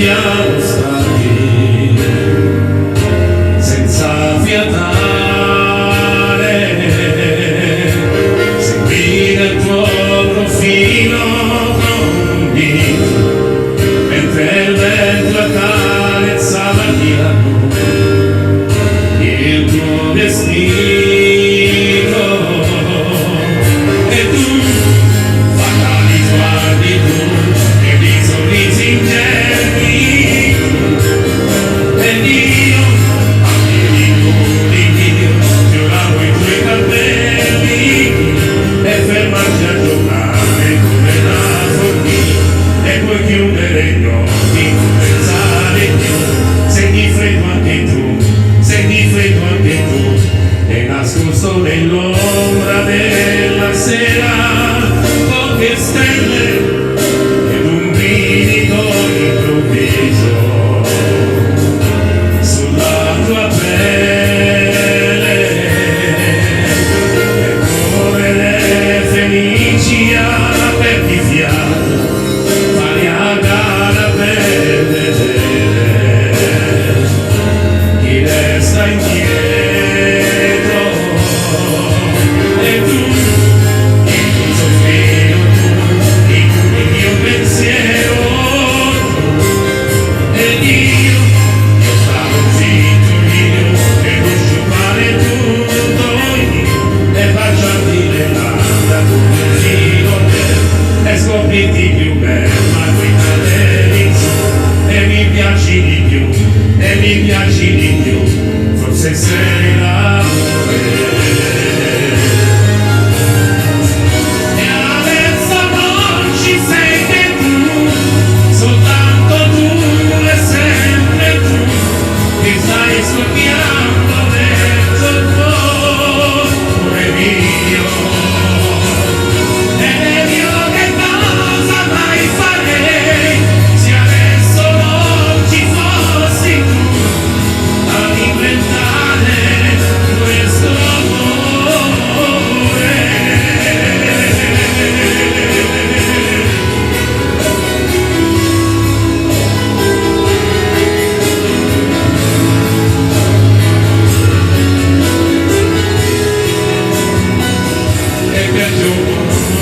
siamo stati senza fiatare, seguire il tuo profilo convinto, mentre il vento accarezzava via il tuo vestito. Nascosto nell'ombra della sera, poche stelle ed un brivido improvviso sulla tua pelle, e come le fenici aperti fiato, variegata per vedere chi resta indietro. Scoprirti più bella quella delizia, e mi piaci di più, e mi piaci di più, forse sei l'amore. E adesso non ci sei che tu, soltanto tu e sempre tu, ti stai scoppiando dentro il cuore mio.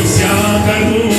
Siamo caduti